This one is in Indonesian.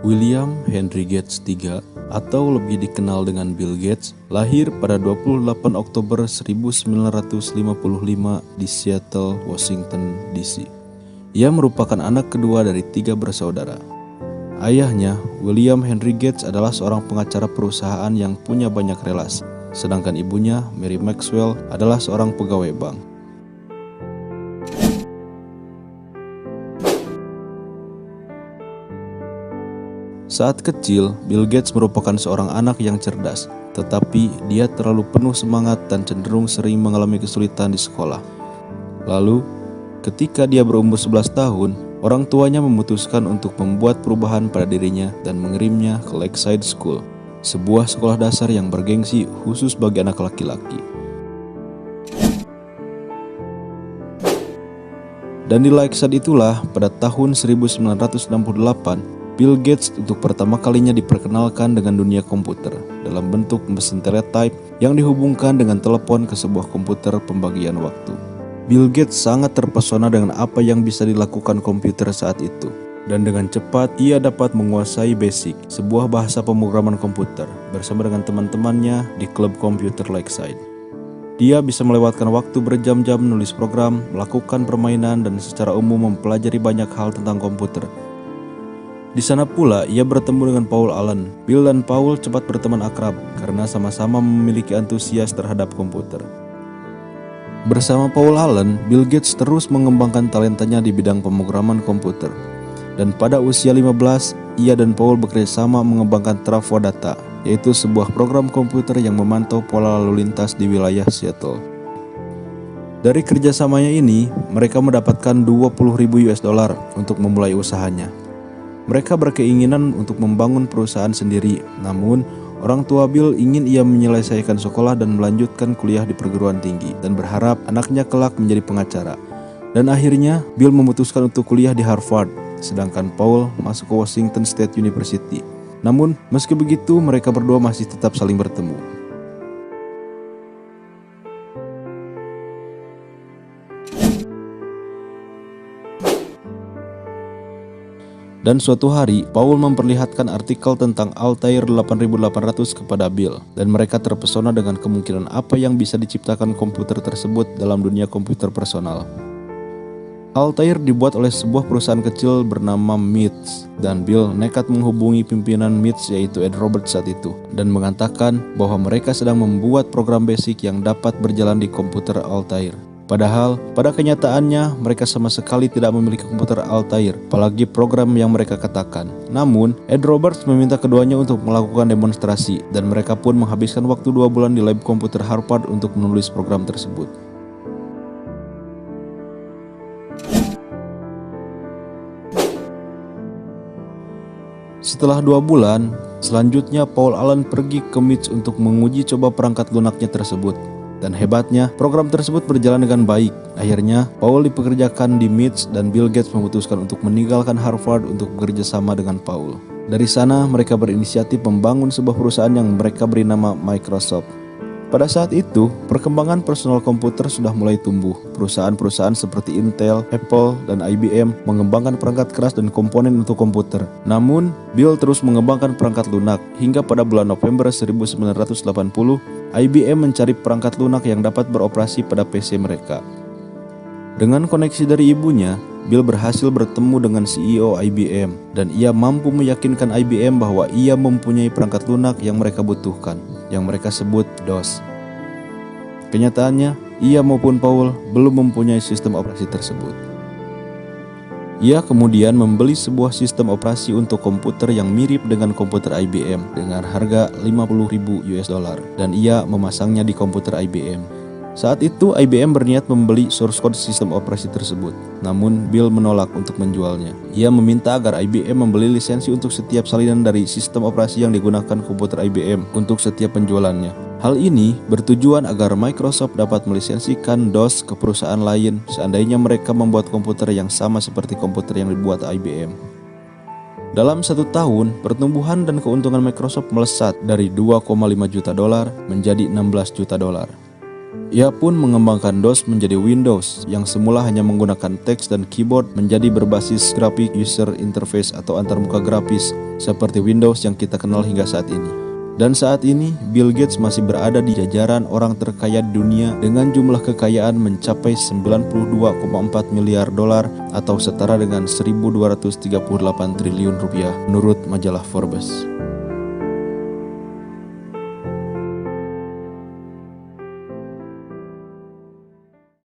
William Henry Gates III atau lebih dikenal dengan Bill Gates lahir pada 28 Oktober 1955 di Seattle, Washington, D.C. Ia merupakan anak kedua dari 3 bersaudara. Ayahnya, William Henry Gates adalah seorang pengacara perusahaan yang punya banyak relasi, sedangkan ibunya, Mary Maxwell, adalah seorang pegawai bank. Saat kecil, Bill Gates merupakan seorang anak yang cerdas, tetapi dia terlalu penuh semangat dan cenderung sering mengalami kesulitan di sekolah. Lalu, ketika dia berumur 11 tahun, orang tuanya memutuskan untuk membuat perubahan pada dirinya dan mengirimnya ke Lakeside School, sebuah sekolah dasar yang bergengsi khusus bagi anak laki-laki. Dan di Lakeside itulah, pada tahun 1968, Bill Gates untuk pertama kalinya diperkenalkan dengan dunia komputer dalam bentuk mesin teletype yang dihubungkan dengan telepon ke sebuah komputer pembagian waktu. Bill Gates sangat terpesona dengan apa yang bisa dilakukan komputer saat itu, dan dengan cepat ia dapat menguasai BASIC, sebuah bahasa pemrograman komputer, bersama dengan teman-temannya di klub komputer Lakeside. Dia bisa melewatkan waktu berjam-jam menulis program, melakukan permainan, dan secara umum mempelajari banyak hal tentang komputer. Di sana pula ia bertemu dengan Paul Allen. Bill dan Paul cepat berteman akrab karena sama-sama memiliki antusias terhadap komputer. Bersama Paul Allen, Bill Gates terus mengembangkan talentanya di bidang pemrograman komputer. Dan pada usia 15, ia dan Paul bekerjasama mengembangkan Trafo Data, yaitu sebuah program komputer yang memantau pola lalu lintas di wilayah Seattle. Dari kerjasamanya ini, mereka mendapatkan $20.000 untuk memulai usahanya. Mereka berkeinginan untuk membangun perusahaan sendiri, namun orang tua Bill ingin ia menyelesaikan sekolah dan melanjutkan kuliah di perguruan tinggi dan berharap anaknya kelak menjadi pengacara. Dan akhirnya Bill memutuskan untuk kuliah di Harvard, sedangkan Paul masuk ke Washington State University. Namun meski begitu mereka berdua masih tetap saling bertemu. Dan suatu hari, Paul memperlihatkan artikel tentang Altair 8800 kepada Bill, dan mereka terpesona dengan kemungkinan apa yang bisa diciptakan komputer tersebut dalam dunia komputer personal. Altair dibuat oleh sebuah perusahaan kecil bernama MITS, dan Bill nekat menghubungi pimpinan MITS yaitu Ed Roberts saat itu, dan mengatakan bahwa mereka sedang membuat program basic yang dapat berjalan di komputer Altair. Padahal, pada kenyataannya mereka sama sekali tidak memiliki komputer Altair, apalagi program yang mereka katakan. Namun, Ed Roberts meminta keduanya untuk melakukan demonstrasi, dan mereka pun menghabiskan waktu 2 bulan di lab komputer Harvard untuk menulis program tersebut. Setelah 2 bulan, selanjutnya Paul Allen pergi ke MITS untuk menguji coba perangkat lunaknya tersebut. Dan hebatnya, program tersebut berjalan dengan baik. Akhirnya, Paul dipekerjakan di MITS dan Bill Gates memutuskan untuk meninggalkan Harvard untuk bekerja sama dengan Paul. Dari sana, mereka berinisiatif membangun sebuah perusahaan yang mereka beri nama Microsoft. Pada saat itu, perkembangan personal komputer sudah mulai tumbuh. Perusahaan-perusahaan seperti Intel, Apple, dan IBM mengembangkan perangkat keras dan komponen untuk komputer. Namun, Bill terus mengembangkan perangkat lunak hingga pada bulan November 1980, IBM mencari perangkat lunak yang dapat beroperasi pada PC mereka. Dengan koneksi dari ibunya, Bill berhasil bertemu dengan CEO IBM dan ia mampu meyakinkan IBM bahwa ia mempunyai perangkat lunak yang mereka butuhkan, yang mereka sebut DOS. Kenyataannya, ia maupun Paul belum mempunyai sistem operasi tersebut. Ia kemudian membeli sebuah sistem operasi untuk komputer yang mirip dengan komputer IBM dengan harga $50.000 dan ia memasangnya di komputer IBM. Saat itu IBM berniat membeli source code sistem operasi tersebut, namun Bill menolak untuk menjualnya. Ia meminta agar IBM membeli lisensi untuk setiap salinan dari sistem operasi yang digunakan komputer IBM untuk setiap penjualannya. Hal ini bertujuan agar Microsoft dapat melisensikan DOS ke perusahaan lain seandainya mereka membuat komputer yang sama seperti komputer yang dibuat IBM. Dalam 1 tahun, pertumbuhan dan keuntungan Microsoft melesat dari $2,5 juta menjadi $16 juta. Ia pun mengembangkan DOS menjadi Windows yang semula hanya menggunakan teks dan keyboard menjadi berbasis Graphic User Interface atau antarmuka grafis seperti Windows yang kita kenal hingga saat ini. Dan saat ini Bill Gates masih berada di jajaran orang terkaya di dunia dengan jumlah kekayaan mencapai 92,4 miliar dolar atau setara dengan 1.238 triliun rupiah menurut majalah Forbes.